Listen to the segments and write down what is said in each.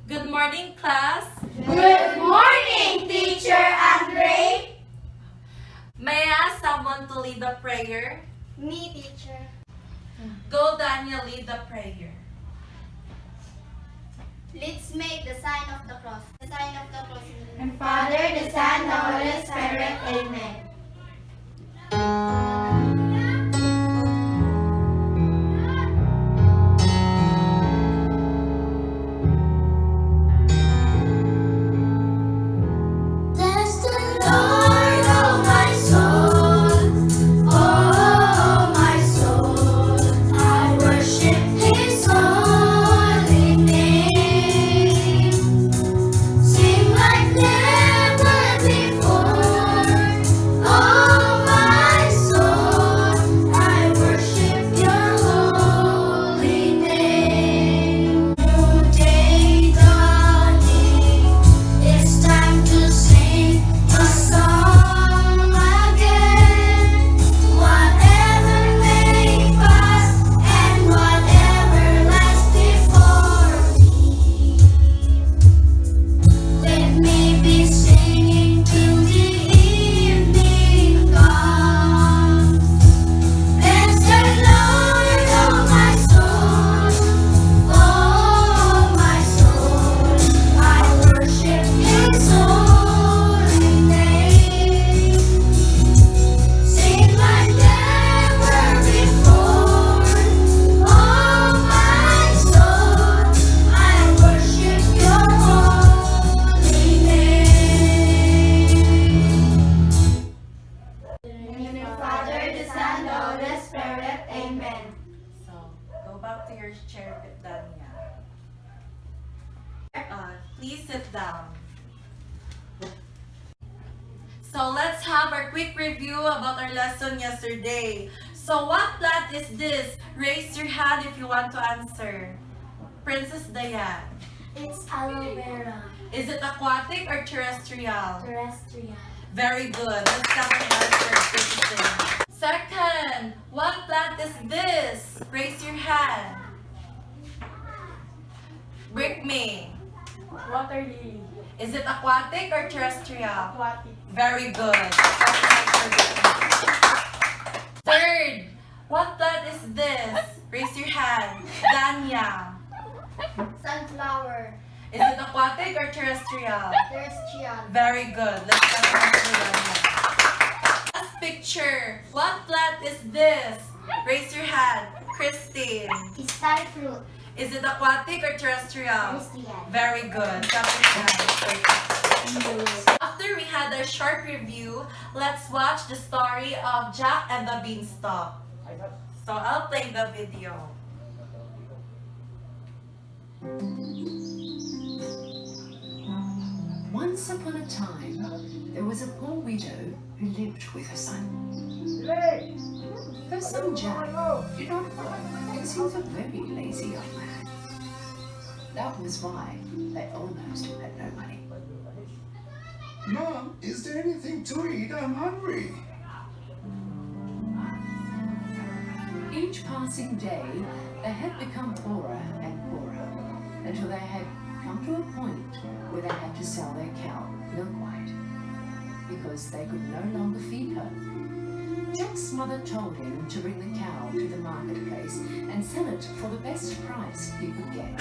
Good morning, class. Good morning, Teacher Andre. May I ask someone to lead the prayer? Me, teacher. Go, Daniel, lead the prayer. Let's make the sign of the cross. The sign of the cross. And Father, the Son, the Holy Spirit. Amen. Bless the Lord, oh my soul, oh my soul. I worship His holy name. Sing like never before, oh my soul. I worship Your holy name. New day dawning. It's time to sing a song again. Whatever may pass and whatever lies before me, let me be singing till the evening comes. Bless the Lord, oh my soul, oh my soul. I worship His holy name. Sing like never before, oh my soul. I worship Your holy name. In the name of the Father, the Son, the Holy Spirit. Amen. So, go back to your chair, Daniel. Please sit down. So, let's have a quick review about our lesson yesterday. So, what plant is this? Raise your hand if you want to answer. Princess Diane. It's aloe vera. Is it aquatic or terrestrial? Terrestrial. Very good. Let's have an answer, Princess Diane. Second, what plant is this? Raise your hand. Brick me. Water lily. Is it aquatic or terrestrial? Aquatic. Very good. That's an answer, Brick me. Third, what plant is this? Raise your hand. Danya. Sunflower. Is it aquatic or terrestrial? Terrestrial. Very good. Let's have an answer, Danya. Last picture. What plant is this? Raise your hand. Christine. Star fruit. Is it aquatic or terrestrial? Terrestrial. Very good. After we had a short review, let's watch the story of Jack and the Beanstalk. So I'll play the video. Once upon a time, there was a poor widow who lived with her son. Her son Jack did not work because he was a very lazy young man. That was why they almost had no money. Mom, is there anything to eat? I'm hungry. Each passing day, they had become poorer and poorer until they had come to a point where they had to sell their cow, Milk White, because they could no longer feed her. Jack's mother told him to bring the cow to the marketplace and sell it for the best price he could get.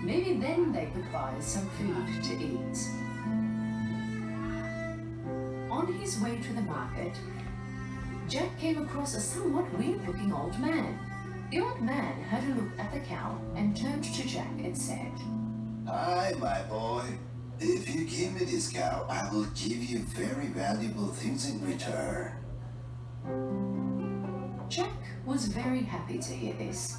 Maybe then they could buy some food to eat. On his way to the market, Jack came across a somewhat weird-looking old man. The old man had a look at the cow and turned to Jack and said, Hi, my boy. If you give me this cow, I will give you very valuable things in return. Jack was very happy to hear this.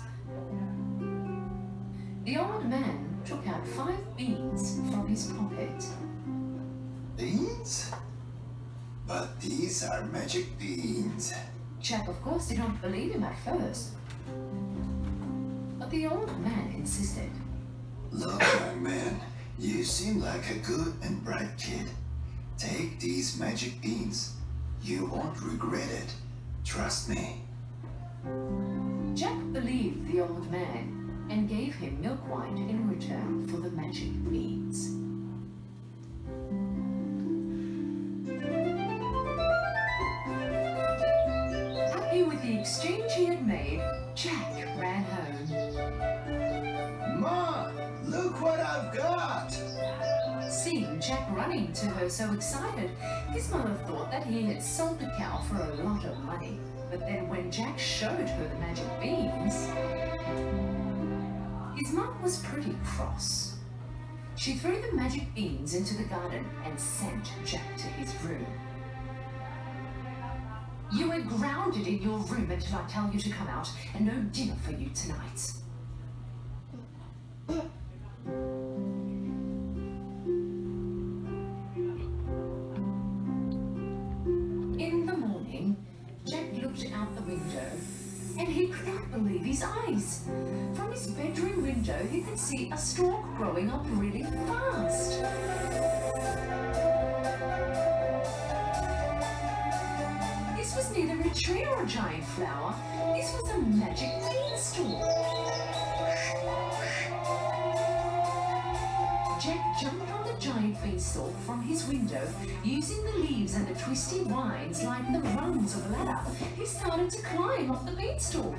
The old man took out 5 beans from his pocket. Beans? But these are magic beans. Jack, of course, did not believe him at first. But the old man insisted. Look, young man, you seem like a good and bright kid. Take these magic beans. You won't regret it. Trust me. Jack believed the old man and gave him Milk White in return for the exchange he had made, Jack ran home. Ma, look what I've got! Seeing Jack running to her so excited, his mother thought that he had sold the cow for a lot of money. But then when Jack showed her the magic beans, his mum was pretty cross. She threw the magic beans into the garden and sent Jack to his room. You are grounded in your room until I tell you to come out, and no dinner for you tonight. In the morning, Jack looked out the window, and he could not believe his eyes. From his bedroom window, he could see a stalk growing up really fast. This was neither a tree or a giant flower. This was a magic beanstalk. Jack jumped on the giant beanstalk from his window. Using the leaves and the twisty vines like the rungs of a ladder, he started to climb up the beanstalk.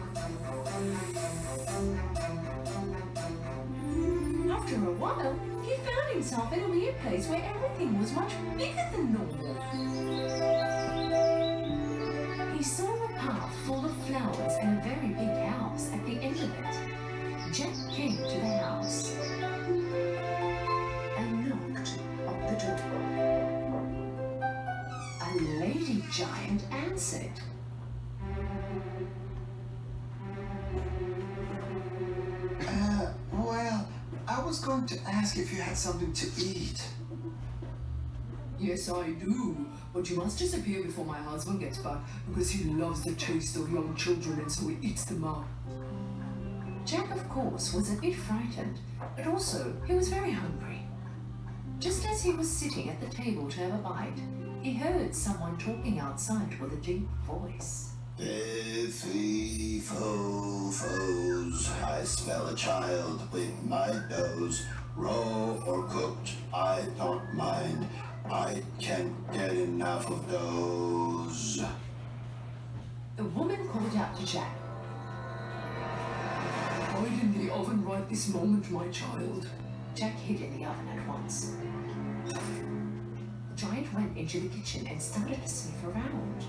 After a while, he found himself in a weird place where everything was much bigger than normal. He saw a path full of flowers and a very big house at the end of it. Jack came to the house and knocked on the door. A lady giant answered. Well, I was going to ask if you had something to eat. Yes, I do. But you must disappear before my husband gets back, because he loves the taste of young children and so he eats them up. Jack, of course, was a bit frightened, but also he was very hungry. Just as he was sitting at the table to have a bite, he heard someone talking outside with a deep voice. Fee, fo, foes, I smell a child with my nose. Raw or cooked, I don't mind. I can't get enough of those. The woman called out to Jack. Hide in the oven right this moment, my child. Jack hid in the oven at once. The giant went into the kitchen and started to sniff around.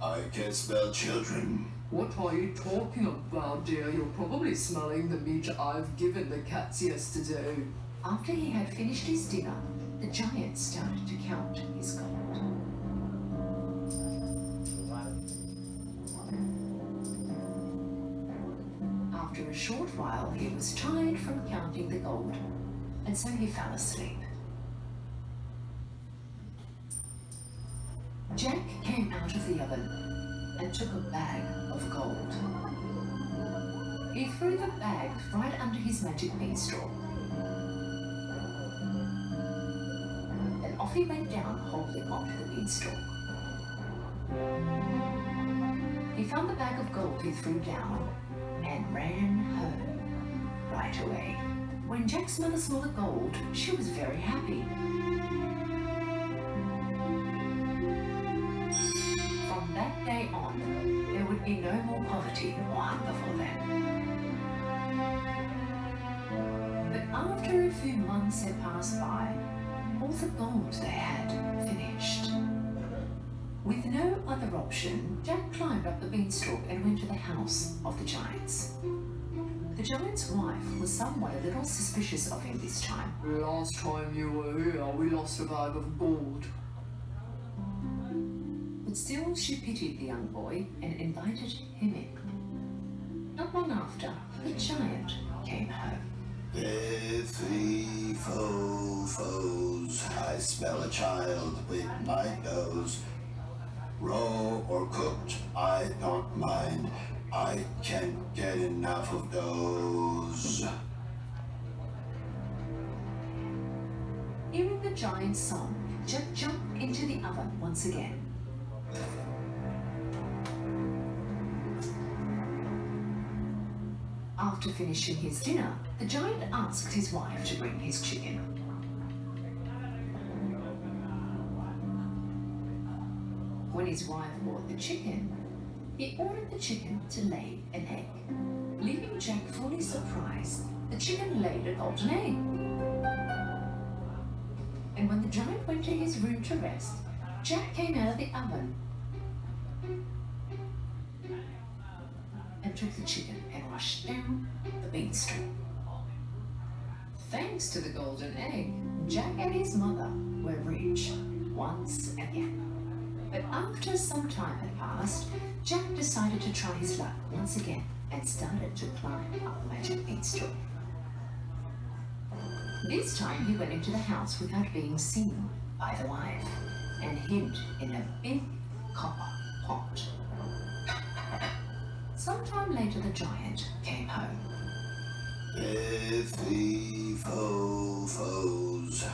I can smell children. What are you talking about, dear? You're probably smelling the meat I've given the cats yesterday. After he had finished his dinner, the giant started to count his gold. After a short while, he was tired from counting the gold, and so he fell asleep. Jack came out of the oven and took a bag of gold. He threw the bag right under his magic beanstalk. Then off he went down, holding onto the beanstalk. He found the bag of gold he threw down and ran home right away. When Jack's mother saw the gold, she was very happy. From that day on, there would be no more poverty or hunger for them. But after a few months had passed by, all the gold they had finished. With no other option, Jack climbed up the beanstalk and went to the house of the giants. The giant's wife was somewhat a little suspicious of him this time. Last time you were here, we lost a bag of gold. But still she pitied the young boy and invited him in. Not long after, the giant came home. Fee, fo, foes, I smell a child with my nose. Raw or cooked, I don't mind. I can't get enough of those. Hearing the giant's song, Jack jumped into the oven once again. After finishing his dinner, the giant asked his wife to bring his chicken. when his wife bought the chicken, he ordered the chicken to lay an egg. Leaving Jack fully surprised, the chicken laid a golden egg. And when the giant went to his room to rest, Jack came out of the oven and took the chicken and rushed down the beanstalk. Thanks to the golden egg, Jack and his mother were rich once again. But after some time had passed, Jack decided to try his luck once again and started to climb up the magic beanstalk. This time he went into the house without being seen by the wife and hid in a big copper pot. Sometime later the giant came home. Foes.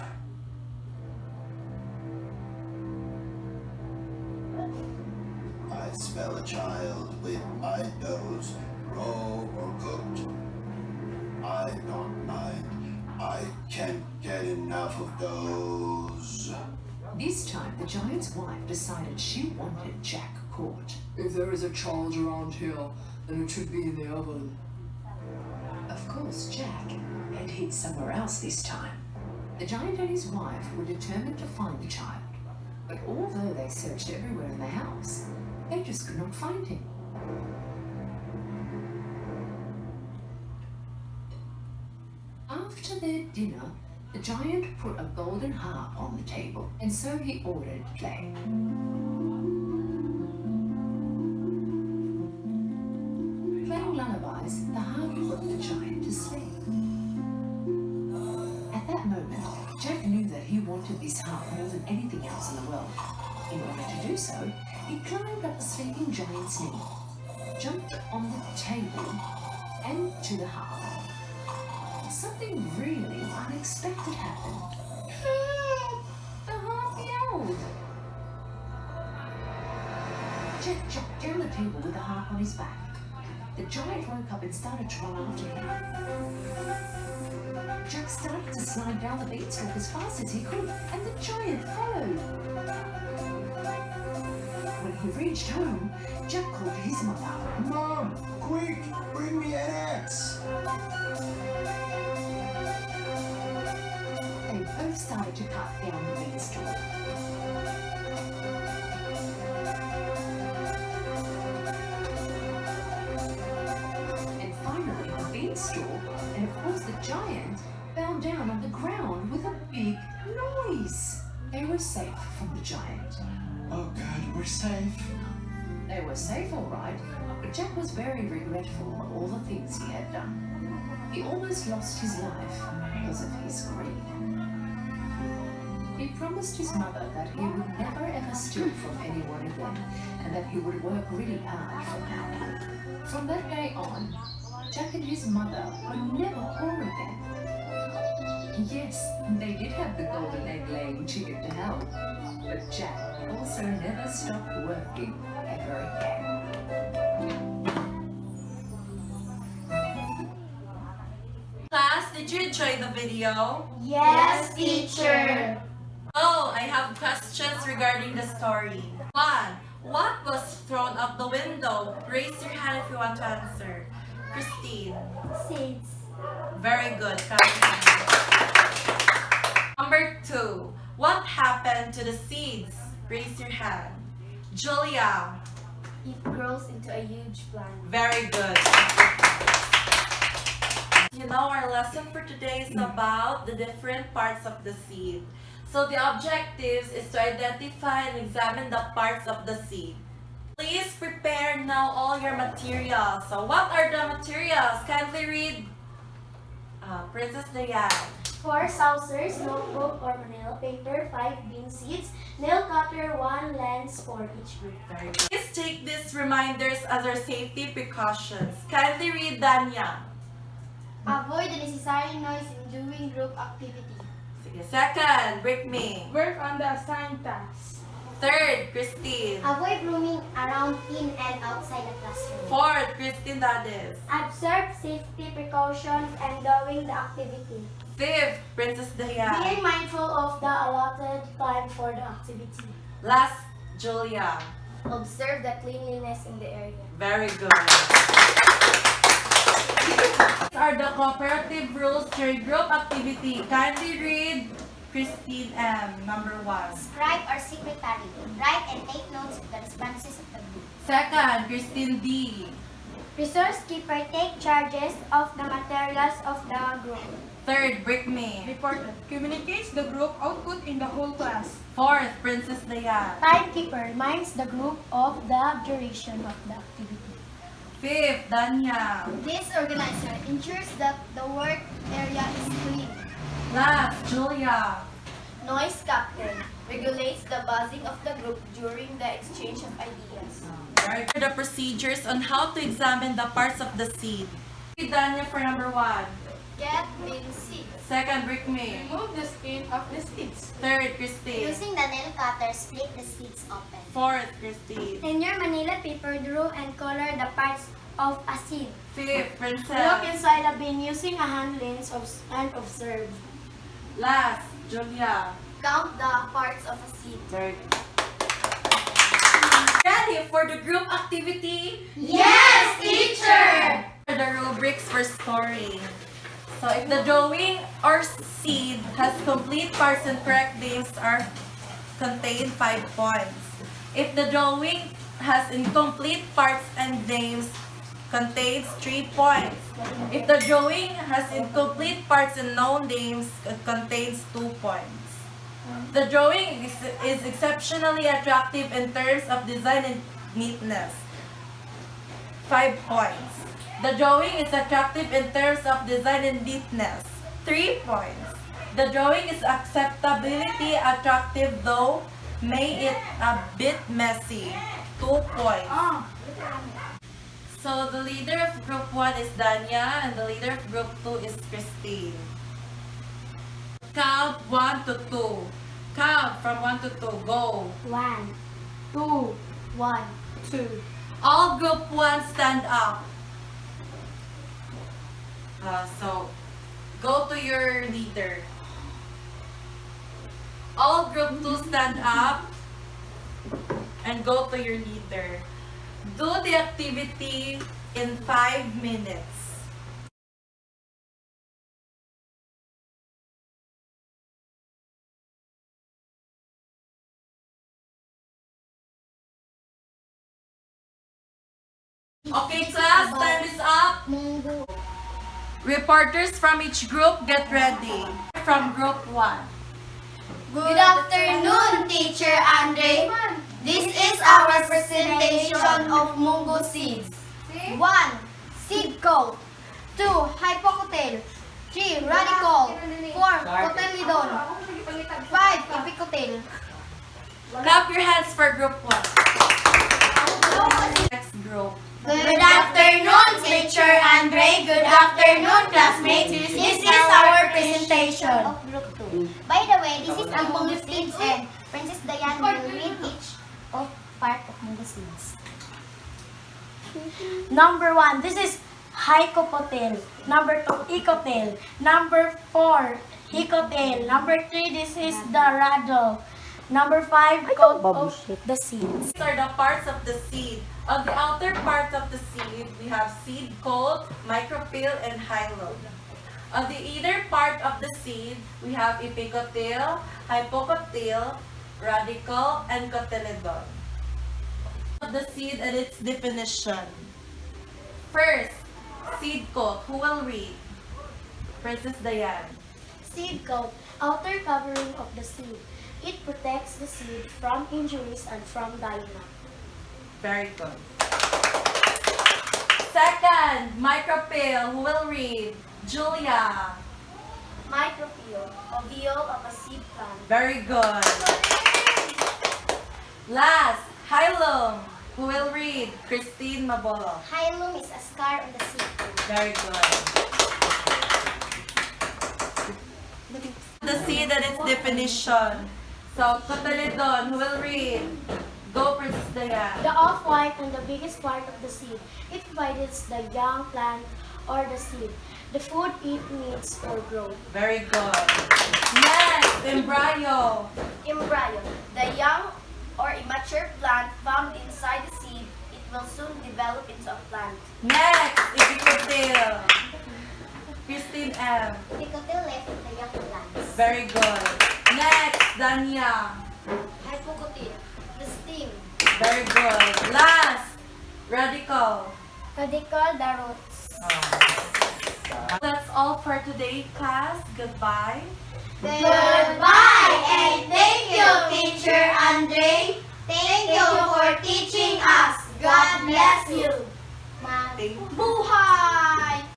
I smell a child with my nose, raw or cooked. I don't mind. I can't get enough of those. This time the giant's wife decided she wanted Jack caught. If there is a child around here, then it should be in the oven. Of course, Jack had hid somewhere else this time. The giant and his wife were determined to find the child, but although they searched everywhere in the house, they just could not find him. After their dinner, the giant put a golden harp on the table, and so he ordered play. Playing lullabies, the harp put the giant to sleep. At that moment, Jack knew that he wanted this harp more than anything else in the world. In order to do so, he climbed up the sleeping giant's knee, jumped on the table, and to the harp. Something really unexpected happened. The harp yelled. Jack jumped down the table with the harp on his back. The giant woke up and started to run after him. Jack started to slide down the beanstalk as fast as he could, and the giant followed. When he reached home, Jack called to his mother. Mom, quick, bring me an axe. They both started to cut down the beanstalk. And finally, the beanstalk, and of course the giant, fell down on the ground with a big noise. They were safe from the giant. Oh God, we're safe. They were safe, all right, but Jack was very regretful of all the things he had done. He almost lost his life because of his greed. He promised his mother that he would never ever steal from anyone again, and that he would work really hard from now on. From that day on, Jack and his mother were never poor again. Yes, they did have the golden egg-laying chicken to help, but Jack also never stopped working ever again. Class, did you enjoy the video? Yes, teacher. Oh, I have questions regarding the story. 1. What was thrown out the window? Raise your hand if you want to answer. Christine. Seeds. Very good. Number 2. What happened to the seeds? Raise your hand. Julia. It grows into a huge plant. Very good. You know, our lesson for today is about the different parts of the seed. So the objectives is to identify and examine the parts of the seed. Please prepare now all your materials. So what are the materials? Kindly read. Princess Diane. 4 saucers, notebook or manila paper, 5 bean seeds, nail cutter, 1 lens for each group. Very good. Please take these reminders as our safety precautions. Kindly read, Danya. Avoid unnecessary noise in doing group activity. Sige. Second, Brickme. Work on the assigned tasks. Third, Christine. Avoid roaming around in and outside the classroom. Fourth, Christine Dades. Observe safety precautions and doing the activity. Fifth, Princess Diane. Be mindful of the allotted time for the activity. Last, Julia. Observe the cleanliness in the area. Very good. These are the cooperative rules during group activity. Kindly read Christine M. Number 1. Scribe or secretary. Write and take notes of the responses of the group. Second, Christine D. Resource keeper take charges of the materials of the group. Third, Brickme. Reporter. Communicates the group output in the whole class. Fourth, Princess Dayan. Timekeeper reminds the group of the duration of the activity. Fifth, Danya. This organizer ensures that the work area is clean. Last, Julia. Noise captain regulates the buzzing of the group during the exchange of ideas. Right. The procedures on how to examine the parts of the seed. Danya for number 1. Get bean seeds. Second, Brickme. Remove the skin of the seeds. Third, Christine. Using the nail cutter, split the seeds open. Fourth, Christine. In your Manila paper, draw and color the parts of a seed. Fifth, Look Princess. inside a bin using a hand lens and observe. Last, Julia. Count the parts of a seed. Very good. Ready for the group activity? Yes, teacher! The rubrics for scoring. So if the drawing or seed has complete parts and correct names are contain 5 points. If the drawing has incomplete parts and names contains 3 points. If the drawing has incomplete parts and no names, it contains 2 points. The drawing is exceptionally attractive in terms of design and neatness. 5 points. The drawing is attractive in terms of design and neatness. 3 points. The drawing is acceptability attractive though may it a bit messy. 2 points. So the leader of group 1 is Danya and the leader of group 2 is Christine. Count 1 to 2. Count from 1 to 2. Go. 1, 2, 1, 2. All group 1 stand up. So, go to your leader. All group 2 stand up and go to your leader. Do the activity in 5 minutes. Okay, class, time is up. Munggo. Reporters from each group, get ready. From group 1. Good afternoon, Teacher Andre. This is our presentation of mungo seeds. 1. Seed coat. 2. Hypocotyl. 3. Radical. 4. Cotyledon. 5. Epicotyl. Clap your hands for group 1. Next group. Good afternoon, Teacher Andre. Good afternoon, classmates. This is our presentation of Group 2. By the way, this is ang mungo seeds and Princess Diane will read each of part of mungo seeds. Number 1, this is Hypocotyl. Number 2, Ecotyl. Number 4, Hecotyl. Number 3, this is the radle. Number 5, coat of the seeds. These are the parts of the seed. On the outer part of the seed, we have seed coat, micropyle, and hilum. On the inner part of the seed, we have epicotyl, hypocotyl, radical, and cotyledon. The seed and its definition. First, seed coat. Who will read? Princess Diane. Seed coat, outer covering of the seed. It protects the seed from injuries and from dying out. Very good. Second, micropyle. Who will read? Julia. Micropyle, ovule of a seed plant. Very good. Last, hilum. Who will read? Christine Mabolo. Hilum is a scar on the seed coat. Very good. The seed and its definition. So, cotyledon. Who will read? Go, Princess Diane. The off-white and the biggest part of the seed. It provides the young plant or the seed, the food it needs for growth. Very good. Next, embryo. Embryo, the young or immature plant found inside the seed, it will soon develop into a plant. Next, Epicotyle. Christine M. Epicotyle left the young plants. Very good. Next, Danya. Hypocotyle, the stem. Very good. Last, Radical. Radical, the roots. That's all for today, class. Goodbye. Goodbye and thank you, Teacher Andre. Thank you for teaching us. God bless you. Buhay!